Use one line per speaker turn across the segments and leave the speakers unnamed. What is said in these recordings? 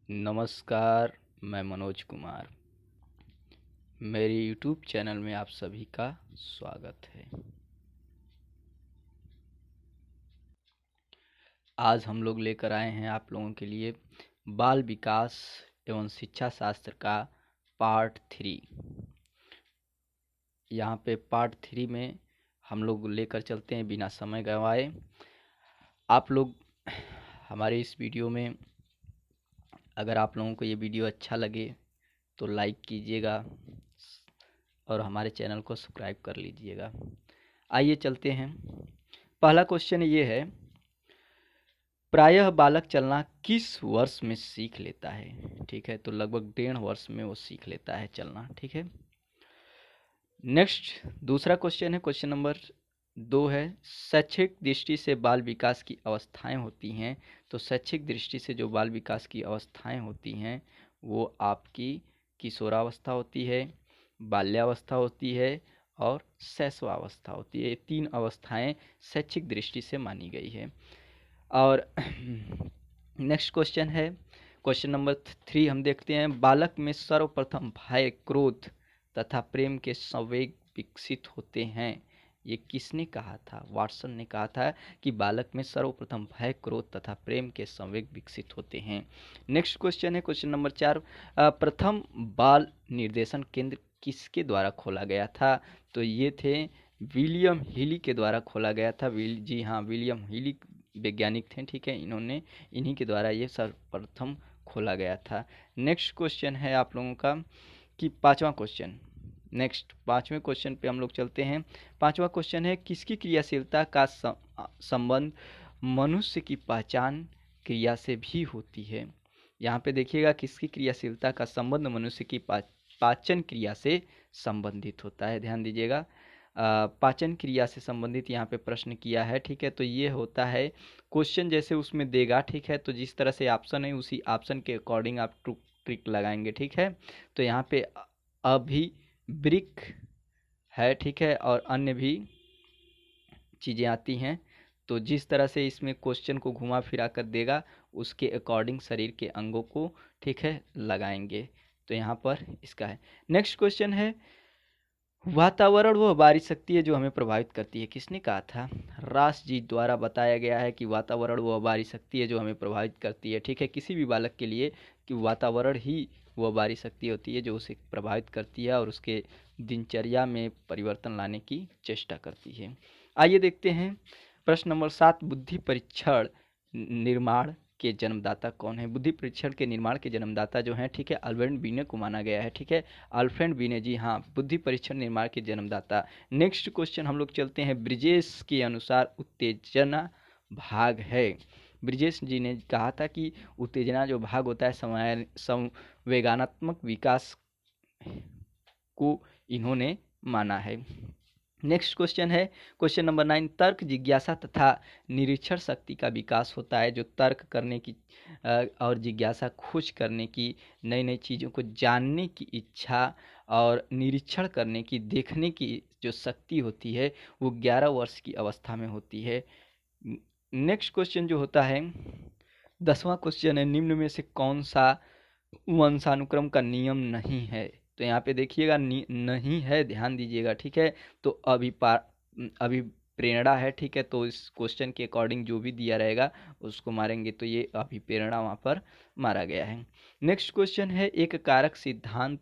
नमस्कार। मैं मनोज कुमार। मेरे YouTube चैनल में आप सभी का स्वागत है। आज हम लोग लेकर आए हैं आप लोगों के लिए बाल विकास एवं शिक्षा शास्त्र का पार्ट 3। यहाँ पे पार्ट 3 में हम लोग लेकर चलते हैं बिना समय गंवाए। आप लोग हमारे इस वीडियो में, अगर आप लोगों को ये वीडियो अच्छा लगे तो लाइक कीजिएगा और हमारे चैनल को सब्सक्राइब कर लीजिएगा। आइए चलते हैं। पहला क्वेश्चन ये है, प्रायः बालक चलना किस वर्ष में सीख लेता है? ठीक है, तो लगभग 1.5 वर्ष में वो सीख लेता है चलना। ठीक है। नेक्स्ट दूसरा क्वेश्चन है, क्वेश्चन नंबर 2 है, शैक्षिक दृष्टि से बाल विकास की अवस्थाएं होती हैं। तो शैक्षिक दृष्टि से जो बाल विकास की अवस्थाएं होती हैं वो आपकी किशोरावस्था होती है, बाल्यावस्था होती है और शैशवावस्था होती है। ये 3 अवस्थाएं शैक्षिक दृष्टि से मानी गई है। और नेक्स्ट क्वेश्चन है, क्वेश्चन नंबर 3 हम देखते हैं, बालक में सर्वप्रथम भय, क्रोध तथा प्रेम के संवेग विकसित होते हैं। ये किसने कहा था? वाटसन ने कहा था कि बालक में सर्वप्रथम भय, क्रोध तथा प्रेम के संवेग विकसित होते हैं। नेक्स्ट क्वेश्चन है, क्वेश्चन नंबर 4, प्रथम बाल निर्देशन केंद्र किसके द्वारा खोला गया था? तो ये थे विलियम हिली के द्वारा खोला गया था। जी हाँ, विलियम हिली वैज्ञानिक थे। ठीक है, इन्हीं के द्वारा ये सर्वप्रथम खोला गया था। नेक्स्ट क्वेश्चन है आप लोगों का कि 5वां क्वेश्चन। नेक्स्ट 5वें क्वेश्चन पे हम लोग चलते हैं। 5वां क्वेश्चन है, किसकी क्रियाशीलता का संबंध मनुष्य की पहचान क्रिया से भी होती है? यहाँ पे देखिएगा, किसकी क्रियाशीलता का संबंध मनुष्य की पाचन क्रिया से संबंधित होता है। ध्यान दीजिएगा, पाचन क्रिया से संबंधित यहाँ पे प्रश्न किया है। ठीक है, तो ये होता है क्वेश्चन जैसे उसमें देगा। ठीक है, तो जिस तरह से ऑप्शन है उसी ऑप्शन के अकॉर्डिंग आप ट्रिक लगाएंगे। ठीक है, तो यहाँ पे अभिवृक्क है। ठीक है, और अन्य भी चीज़ें आती हैं। तो जिस तरह से इसमें क्वेश्चन को घुमा फिरा कर देगा उसके अकॉर्डिंग शरीर के अंगों को, ठीक है, लगाएंगे। तो यहाँ पर इसका है। नेक्स्ट क्वेश्चन है, वातावरण वह बाहरी शक्ति है जो हमें प्रभावित करती है। किसने कहा था? रास जी द्वारा बताया गया है कि वातावरण वह बाहरी शक्ति है जो हमें प्रभावित करती है। ठीक है, किसी भी बालक के लिए कि वातावरण ही वह बाहरी शक्ति होती है जो उसे प्रभावित करती है और उसके दिनचर्या में परिवर्तन लाने की चेष्टा करती है। आइए देखते हैं प्रश्न नंबर 7, बुद्धि परीक्षण निर्माण के जन्मदाता कौन है? बुद्धि परीक्षण के निर्माण के जन्मदाता जो हैं, ठीक है, अल्फ्रेड बीने को माना गया है। ठीक है, अल्फ्रेड बीने, जी हाँ, बुद्धि परीक्षण निर्माण के जन्मदाता। नेक्स्ट क्वेश्चन हम लोग चलते हैं, ब्रिजेश के अनुसार उत्तेजना भाग है। ब्रिजेश जी ने कहा था कि उत्तेजना जो भाग होता है संवेगात्मक विकास को इन्होंने माना है। नेक्स्ट क्वेश्चन है, क्वेश्चन नंबर 9, तर्क, जिज्ञासा तथा निरीक्षण शक्ति का विकास होता है। जो तर्क करने की और जिज्ञासा, खोज करने की, नई नई चीज़ों को जानने की इच्छा और निरीक्षण करने की, देखने की जो शक्ति होती है वो 11 वर्ष की अवस्था में होती है। नेक्स्ट क्वेश्चन जो होता है 10वां क्वेश्चन है, निम्न में से कौन सा वंशानुक्रम का नियम नहीं है? तो यहाँ पे देखिएगा नहीं है, ध्यान दीजिएगा। ठीक है, तो अभी प्रेरणा है। ठीक है, तो इस क्वेश्चन के अकॉर्डिंग जो भी दिया रहेगा उसको मारेंगे, तो ये अभी प्रेरणा वहाँ पर मारा गया है। नेक्स्ट क्वेश्चन है, एक कारक सिद्धांत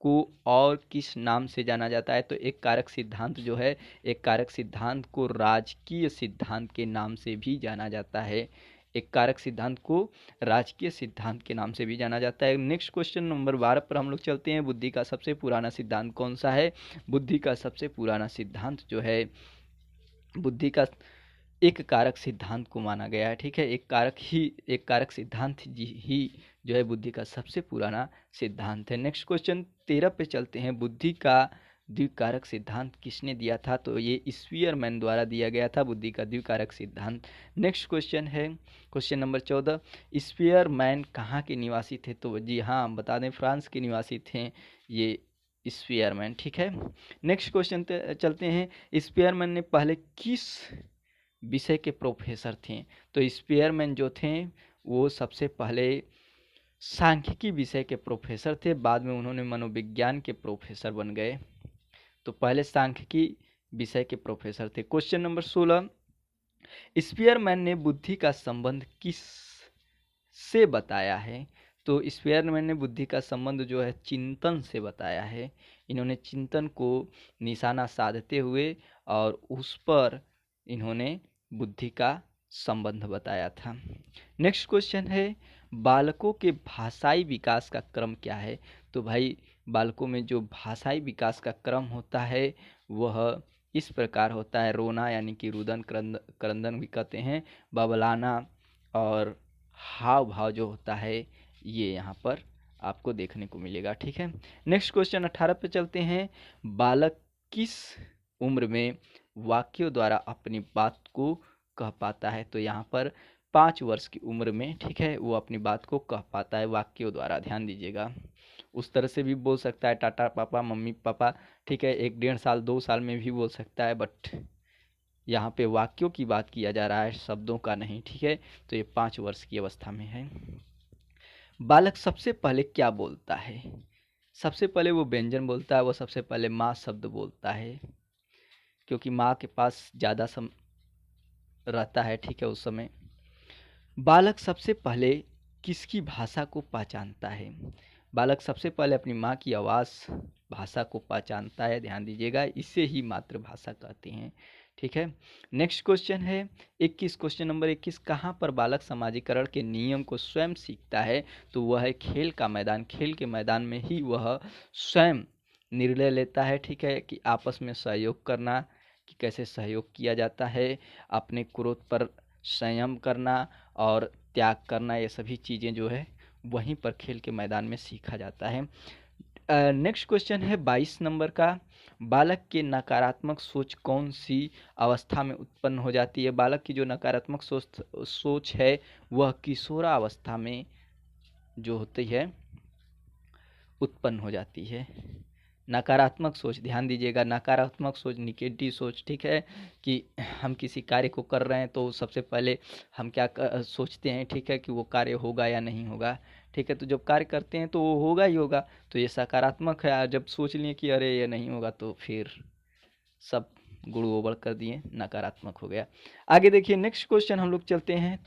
को और किस नाम से जाना जाता है? तो एक कारक सिद्धांत जो है, एक कारक सिद्धांत को राजकीय सिद्धांत के नाम से भी जाना जाता है। एक कारक सिद्धांत को राजकीय सिद्धांत के नाम से भी जाना जाता है। नेक्स्ट क्वेश्चन नंबर 12 पर हम लोग चलते हैं, बुद्धि का सबसे पुराना सिद्धांत कौन सा है? बुद्धि का सबसे पुराना सिद्धांत जो है, बुद्धि का एक कारक सिद्धांत को माना गया है। ठीक है, एक कारक सिद्धांत ही जो है बुद्धि का सबसे पुराना सिद्धांत है। नेक्स्ट क्वेश्चन 13 पे चलते हैं, बुद्धि का द्विकारक सिद्धांत किसने दिया था? तो ये स्पीयरमैन द्वारा दिया गया था, बुद्धि का द्विकारक सिद्धांत। नेक्स्ट क्वेश्चन है, क्वेश्चन नंबर 14, स्पीयरमैन कहाँ के निवासी थे? तो जी हाँ, बता दें, फ्रांस के निवासी थे ये स्पीयरमैन। ठीक है, नेक्स्ट क्वेश्चन चलते हैं, स्पीयरमैन ने पहले किस विषय के प्रोफेसर थे? तो स्पीयरमैन जो थे वो सबसे पहले सांख्यिकी विषय के प्रोफेसर थे, बाद में उन्होंने मनोविज्ञान के प्रोफेसर बन गए। तो पहले सांख्यिकी विषय के प्रोफेसर थे। क्वेश्चन नंबर 16, स्पीयरमैन ने बुद्धि का संबंध किस से बताया है? तो स्पीयरमैन ने बुद्धि का संबंध जो है चिंतन से बताया है। इन्होंने चिंतन को निशाना साधते हुए और उस पर इन्होंने बुद्धि का संबंध बताया था। नेक्स्ट क्वेश्चन है, बालकों के भाषाई विकास का क्रम क्या है? तो भाई बालकों में जो भाषाई विकास का क्रम होता है वह इस प्रकार होता है। रोना यानी कि रुदन, क्रंदन भी कहते हैं, बबलाना और हाव भाव जो होता है ये यहाँ पर आपको देखने को मिलेगा। ठीक है, नेक्स्ट क्वेश्चन 18 पे चलते हैं। बालक किस उम्र में वाक्यों द्वारा अपनी बात को कह पाता है? तो यहाँ पर 5 वर्ष की उम्र में, ठीक है, वो अपनी बात को कह पाता है वाक्यों द्वारा। ध्यान दीजिएगा, उस तरह से भी बोल सकता है, टाटा पापा, मम्मी पापा, ठीक है, 1 डेढ़ साल 2 साल में भी बोल सकता है, बट यहाँ पे वाक्यों की बात किया जा रहा है, शब्दों का नहीं। ठीक है, तो ये 5 वर्ष की अवस्था में है। बालक सबसे पहले क्या बोलता है? सबसे पहले वो व्यंजन बोलता है, वो सबसे पहले माँ शब्द बोलता है, क्योंकि माँ के पास ज़्यादा सम रहता है। ठीक है, उस समय बालक सबसे पहले किसकी भाषा को पहचानता है? बालक सबसे पहले अपनी माँ की आवाज़, भाषा को पहचानता है। ध्यान दीजिएगा, इसे ही मातृभाषा कहते हैं। ठीक है, नेक्स्ट क्वेश्चन है 21, क्वेश्चन नंबर 21, कहाँ पर बालक समाजीकरण के नियम को स्वयं सीखता है? तो वह है खेल का मैदान। खेल के मैदान में ही वह स्वयं निर्णय लेता है, ठीक है, कि आपस में सहयोग करना, कि कैसे सहयोग किया जाता है, अपने क्रोध पर संयम करना और त्याग करना, ये सभी चीज़ें जो है वहीं पर खेल के मैदान में सीखा जाता है। नेक्स्ट क्वेश्चन है 22 नंबर का, बालक के नकारात्मक सोच कौन सी अवस्था में उत्पन्न हो जाती है? बालक की जो नकारात्मक सोच है वह किशोरावस्था में जो होती है उत्पन्न हो जाती है। नकारात्मक सोच, ध्यान दीजिएगा, नकारात्मक सोच, निगेटिव सोच, ठीक है, कि हम किसी कार्य को कर रहे हैं तो सबसे पहले हम क्या सोचते हैं, ठीक है, कि वो कार्य होगा या नहीं होगा। ठीक है, तो जब कार्य करते हैं तो वो होगा ही होगा, तो ये सकारात्मक है। जब सोच लिए कि अरे ये नहीं होगा तो फिर सब गुड़ गोबर कर दिए, नकारात्मक हो गया। आगे देखिए, नेक्स्ट क्वेश्चन हम लोग चलते हैं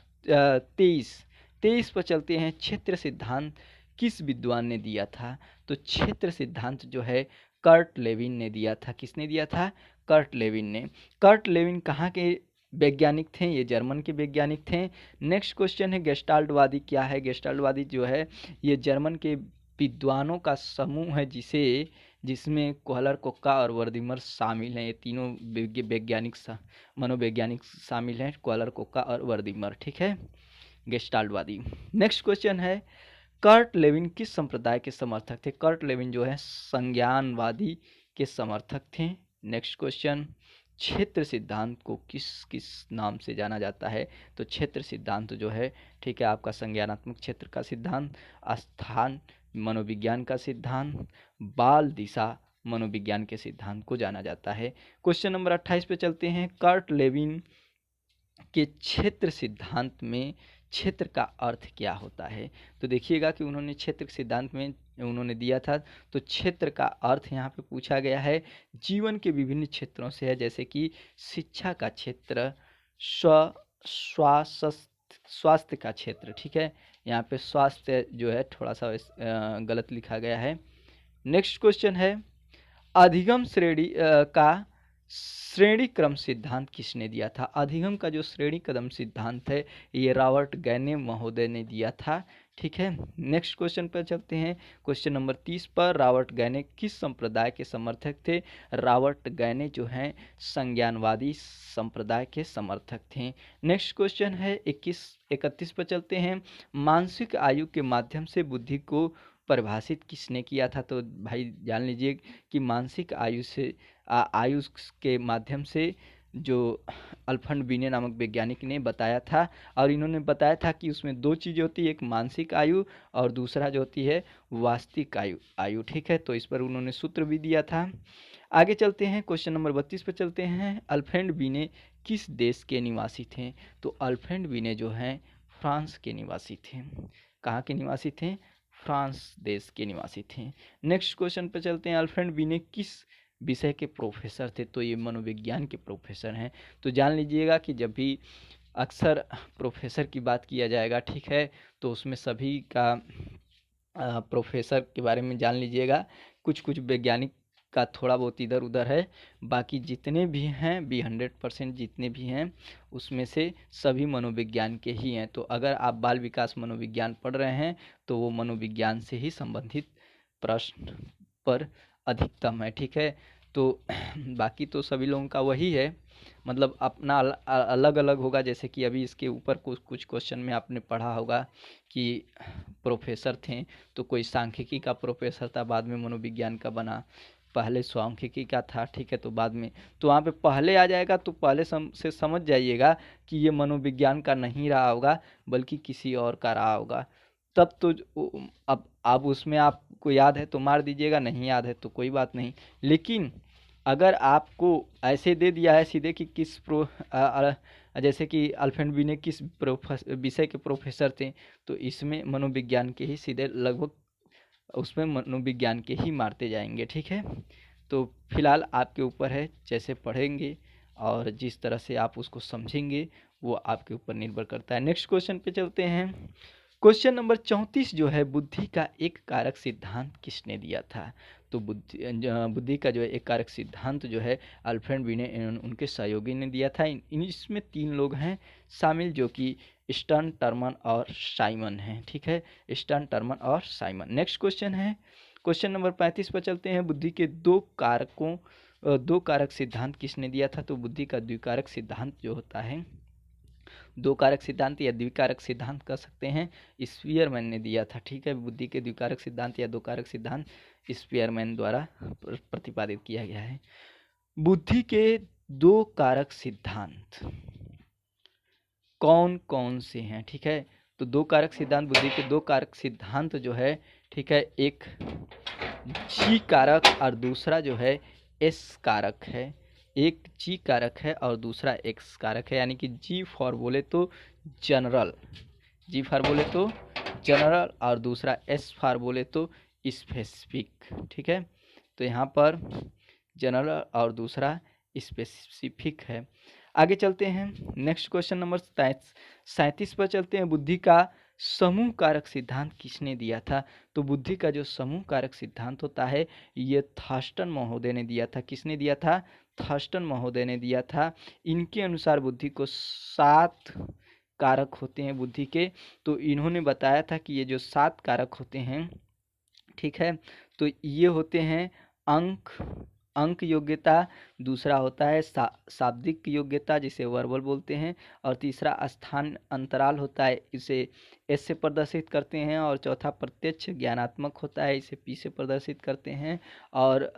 23 पर चलते हैं। क्षेत्र सिद्धांत किस विद्वान ने दिया था? तो क्षेत्र सिद्धांत जो है कर्ट लेविन ने दिया था। किसने दिया था? कर्ट लेविन ने। कर्ट लेविन कहाँ के वैज्ञानिक थे? ये जर्मन के वैज्ञानिक थे। नेक्स्ट क्वेश्चन है गेस्टाल्टवादी क्या है? गेस्टाल्टवादी जो है ये जर्मन के विद्वानों का समूह है जिसमें कोहलर, कोक्का और वर्दीमर शामिल हैं। ये तीनों वैज्ञानिक मनोवैज्ञानिक शामिल हैं, कोहलर, कोक्का और वर्दीमर। ठीक है, गेस्टाल्टवादी। नेक्स्ट क्वेश्चन है कर्ट लेविन किस संप्रदाय के समर्थक थे? कर्ट लेविन जो है संज्ञानवादी के समर्थक थे। नेक्स्ट क्वेश्चन, क्षेत्र सिद्धांत को किस किस नाम से जाना जाता है? तो क्षेत्र सिद्धांत जो है, ठीक है, आपका संज्ञानात्मक क्षेत्र का सिद्धांत, स्थान मनोविज्ञान का सिद्धांत, बाल दिशा मनोविज्ञान के सिद्धांत को जाना जाता है। क्वेश्चन नंबर 28 पे चलते हैं। कर्ट लेविन के क्षेत्र सिद्धांत में क्षेत्र का अर्थ क्या होता है? तो देखिएगा कि उन्होंने क्षेत्र सिद्धांत में उन्होंने दिया था, तो क्षेत्र का अर्थ यहाँ पे पूछा गया है जीवन के विभिन्न क्षेत्रों से है, जैसे कि शिक्षा का क्षेत्र, स्वास्थ्य का क्षेत्र। ठीक है, यहाँ पे स्वास्थ्य जो है थोड़ा सा गलत लिखा गया है। नेक्स्ट क्वेश्चन है अधिगम का श्रेणी क्रम सिद्धांत किसने दिया था? अधिगम का जो श्रेणी क्रम सिद्धांत है ये रॉबर्ट गैने महोदय ने दिया था। ठीक है, नेक्स्ट क्वेश्चन पर चलते हैं। क्वेश्चन नंबर 30 पर, रॉबर्ट गैने किस संप्रदाय के समर्थक थे? रॉबर्ट गैने जो हैं संज्ञानवादी संप्रदाय के समर्थक थे। नेक्स्ट क्वेश्चन है 31 पर चलते हैं। मानसिक आयु के माध्यम से बुद्धि को परिभाषित किसने किया था? तो भाई जान लीजिए कि मानसिक आयु के माध्यम से जो अल्फ्रेड बीने नामक वैज्ञानिक ने बताया था, और इन्होंने बताया था कि उसमें 2 चीज़ें होती है, एक मानसिक आयु और दूसरा जो होती है वास्तविक आयु। ठीक है, तो इस पर उन्होंने सूत्र भी दिया था। आगे चलते हैं, क्वेश्चन नंबर 32 पर चलते हैं। अल्फ्रेड बीने किस देश के निवासी थे? तो अल्फ्रेड बीने जो हैं फ्रांस के निवासी थे। कहाँ के निवासी थे? फ्रांस देश के निवासी थे। नेक्स्ट क्वेश्चन पे चलते हैं। अल्फ्रेड बिने किस विषय के प्रोफेसर थे? तो ये मनोविज्ञान के प्रोफेसर हैं। तो जान लीजिएगा कि जब भी अक्सर प्रोफेसर की बात किया जाएगा, ठीक है, तो उसमें सभी का प्रोफेसर के बारे में जान लीजिएगा। कुछ कुछ वैज्ञानिक का थोड़ा बहुत इधर उधर है, बाकी जितने भी हैं भी 100% जितने भी हैं उसमें से सभी मनोविज्ञान के ही हैं। तो अगर आप बाल विकास मनोविज्ञान पढ़ रहे हैं तो वो मनोविज्ञान से ही संबंधित प्रश्न पर अधिकतम है, ठीक है। तो बाकी तो सभी लोगों का वही है, मतलब अपना अलग अलग होगा। जैसे कि अभी इसके ऊपर कुछ कुछ क्वेश्चन में आपने पढ़ा होगा कि प्रोफेसर थे, तो कोई सांख्यिकी का प्रोफेसर था, बाद में मनोविज्ञान का बना, पहले सांख्यिकी का था, ठीक है, तो बाद में, तो वहाँ पे पहले आ जाएगा, तो पहले से समझ जाइएगा कि ये मनोविज्ञान का नहीं रहा होगा बल्कि किसी और का रहा होगा। तब तो अब उसमें आपको याद है तो मार दीजिएगा, नहीं याद है तो कोई बात नहीं। लेकिन अगर आपको ऐसे दे दिया है सीधे कि जैसे कि अल्फ्रेड बिने किस विषय के प्रोफेसर थे, तो इसमें मनोविज्ञान के ही सीधे लगभग उसमें मनोविज्ञान के ही मारते जाएंगे, ठीक है। तो फिलहाल आपके ऊपर है, जैसे पढ़ेंगे और जिस तरह से आप उसको समझेंगे वो आपके ऊपर निर्भर करता है। नेक्स्ट क्वेश्चन पे चलते हैं। क्वेश्चन नंबर 34 जो है, बुद्धि का एक कारक सिद्धांत किसने दिया था? तो बुद्धि का जो है एक कारक सिद्धांत जो है अल्फ्रेड बिने उनके सहयोगी ने दिया था। इसमें 3 लोग हैं शामिल, जो कि स्टर्न, टर्मन और साइमन हैं, ठीक है, स्टर्न, टर्मन और साइमन। नेक्स्ट क्वेश्चन है, क्वेश्चन नंबर 35 पर चलते हैं। बुद्धि के दो कारक सिद्धांत किसने दिया था? तो बुद्धि का द्विकारक सिद्धांत जो होता है, दो कारक सिद्धांत या द्विकारक सिद्धांत कह सकते हैं, स्पीयरमैन ने दिया था, ठीक है। बुद्धि के द्विकारक सिद्धांत या दो कारक सिद्धांत स्पीयरमैन द्वारा प्रतिपादित किया गया है। बुद्धि के दो कारक सिद्धांत कौन कौन से हैं? ठीक है, तो दो कारक सिद्धांत, बुद्धि के दो कारक सिद्धांत जो है, ठीक है, एक जी कारक और दूसरा जो है एस कारक है। एक जी कारक है और दूसरा एक्स कारक है, यानी कि जी फॉर बोले तो जनरल, जी फॉर बोले तो जनरल और दूसरा एस फॉर बोले तो स्पेसिफिक, ठीक है। तो यहाँ पर जनरल और दूसरा स्पेसिफिक है। आगे चलते हैं। नेक्स्ट क्वेश्चन नंबर 37 पर चलते हैं। बुद्धि का समूह कारक सिद्धांत किसने दिया था? तो बुद्धि का जो समूह कारक सिद्धांत होता है ये थर्स्टन महोदय ने दिया था। किसने दिया था? थर्स्टन महोदय ने दिया था। इनके अनुसार बुद्धि को 7 कारक होते हैं बुद्धि के। तो इन्होंने बताया था कि ये जो 7 कारक होते हैं, ठीक है, तो ये होते हैं अंक योग्यता, दूसरा होता है शाब्दिक योग्यता जिसे वर्बल बोलते हैं, और तीसरा स्थान अंतराल होता है, इसे एस से प्रदर्शित करते हैं, और चौथा प्रत्यक्ष ज्ञानात्मक होता है, इसे पी से प्रदर्शित करते हैं, और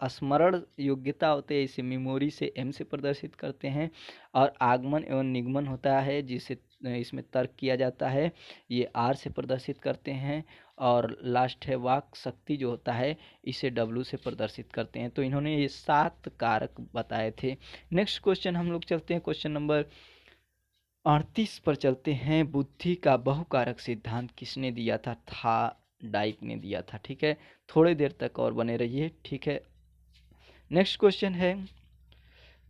स्मरण योग्यता होते हैं, इसे मेमोरी से एम से प्रदर्शित करते हैं, और आगमन एवं निगमन होता है जिसे इसमें तर्क किया जाता है, ये आर से प्रदर्शित करते हैं, और लास्ट है वाक शक्ति जो होता है इसे डब्ल्यू से प्रदर्शित करते हैं। तो इन्होंने ये 7 कारक बताए थे। नेक्स्ट क्वेश्चन हम लोग चलते हैं, क्वेश्चन नंबर 38 पर चलते हैं। बुद्धि का बहुकारक सिद्धांत किसने दिया था? डाइक ने दिया था, ठीक है। थोड़ी देर तक और बने रहिए, ठीक है। नेक्स्ट क्वेश्चन है,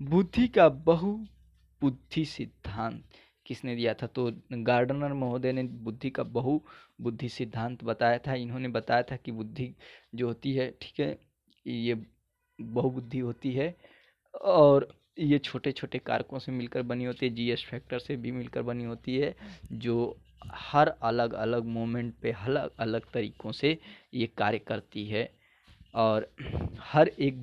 बुद्धि का बहुबुद्धि सिद्धांत किसने दिया था? तो गार्डनर महोदय ने बुद्धि का बहुबुद्धि सिद्धांत बताया था। इन्होंने बताया था कि बुद्धि जो होती है, ठीक है, ये बहुबुद्धि होती है और ये छोटे छोटे कारकों से मिलकर बनी होती है, जीएस फैक्टर से भी मिलकर बनी होती है, जो हर अलग अलग मोमेंट पे अलग अलग तरीक़ों से ये कार्य करती है, और हर एक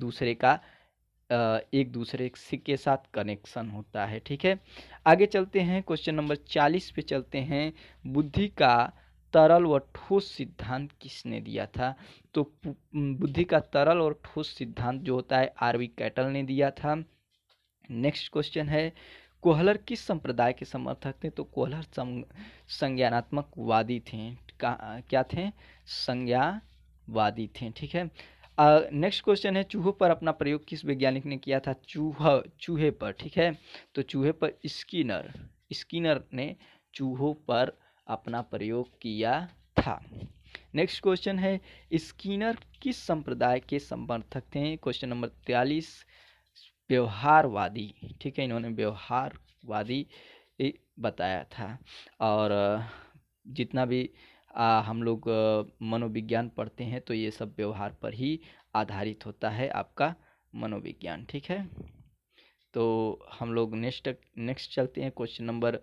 दूसरे के साथ कनेक्शन होता है, ठीक है। आगे चलते हैं, क्वेश्चन नंबर 40 पे चलते हैं। बुद्धि का तरल व ठोस सिद्धांत किसने दिया था? तो बुद्धि का तरल और ठोस सिद्धांत जो होता है आरवी कैटल ने दिया था। नेक्स्ट क्वेश्चन है, कोहलर किस संप्रदाय के समर्थक थे? तो कोहलर संज्ञानात्मक वादी थे। क्या थे? संज्ञावादी थे, ठीक है। नेक्स्ट क्वेश्चन है, चूहों पर अपना प्रयोग किस वैज्ञानिक ने किया था? चूहे पर, ठीक है। तो चूहे पर स्किनर ने चूहों पर अपना प्रयोग किया था। नेक्स्ट क्वेश्चन है, स्किनर किस संप्रदाय के समर्थक थे? Question number 43, व्यवहारवादी। ठीक है, इन्होंने व्यवहारवादी बताया था। और जितना भी हम लोग मनोविज्ञान पढ़ते हैं तो ये सब व्यवहार पर ही आधारित होता है आपका मनोविज्ञान। ठीक है, तो हम लोग नेक्स्ट चलते हैं, क्वेश्चन नंबर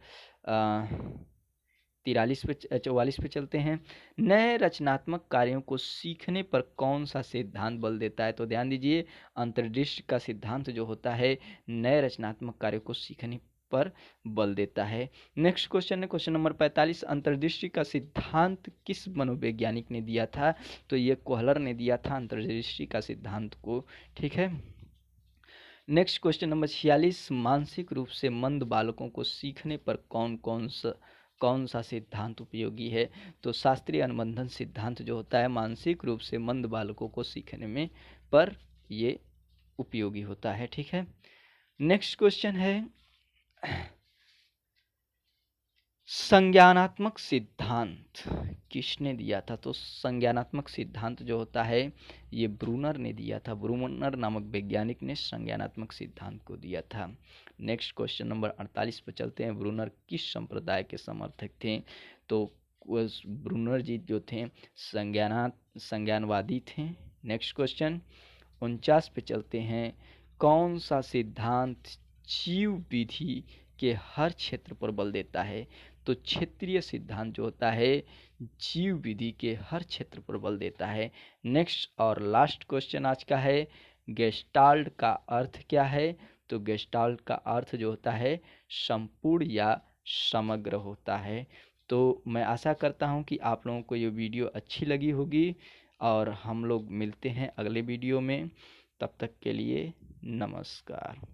44 पे चलते हैं। नए रचनात्मक कार्यों को सीखने पर कौन सा सिद्धांत बल देता है? तो ध्यान दीजिए, अंतर्दृष्टि का सिद्धांत जो होता है नए रचनात्मक कार्यों को सीखने पर बल देता है। नेक्स्ट क्वेश्चन है क्वेश्चन नंबर 45, अंतर्दृष्टि का सिद्धांत किस मनोवैज्ञानिक ने दिया था? तो ये कोहलर ने दिया था अंतर्दृष्टि का सिद्धांत को। ठीक है, नेक्स्ट क्वेश्चन नंबर 46, मानसिक रूप से मंद बालकों को सीखने पर कौन सा सिद्धांत उपयोगी है? तो शास्त्रीय अनुबंधन सिद्धांत जो होता है मानसिक रूप से मंद बालकों को सीखने में पर ये उपयोगी होता है। ठीक है, नेक्स्ट क्वेश्चन है, संज्ञानात्मक सिद्धांत किसने दिया था? तो संज्ञानात्मक सिद्धांत जो होता है ये ब्रूनर ने दिया था। ब्रूनर नामक वैज्ञानिक ने संज्ञानात्मक सिद्धांत को दिया था। नेक्स्ट क्वेश्चन नंबर 48 पर चलते हैं, ब्रूनर किस संप्रदाय के समर्थक थे? तो ब्रूनर जी जो थे संज्ञानवादी थे। नेक्स्ट क्वेश्चन 49 पे चलते हैं, कौन सा सिद्धांत जीव विधि के हर क्षेत्र पर बल देता है? तो क्षेत्रीय सिद्धांत जो होता है जीव विधि के हर क्षेत्र पर बल देता है। नेक्स्ट और लास्ट क्वेश्चन आज का है, गेस्टाल्ट का अर्थ क्या है? तो गेस्टाल्ट का अर्थ जो होता है संपूर्ण या समग्र होता है। तो मैं आशा करता हूँ कि आप लोगों को ये वीडियो अच्छी लगी होगी और हम लोग मिलते हैं अगले वीडियो में। तब तक के लिए नमस्कार।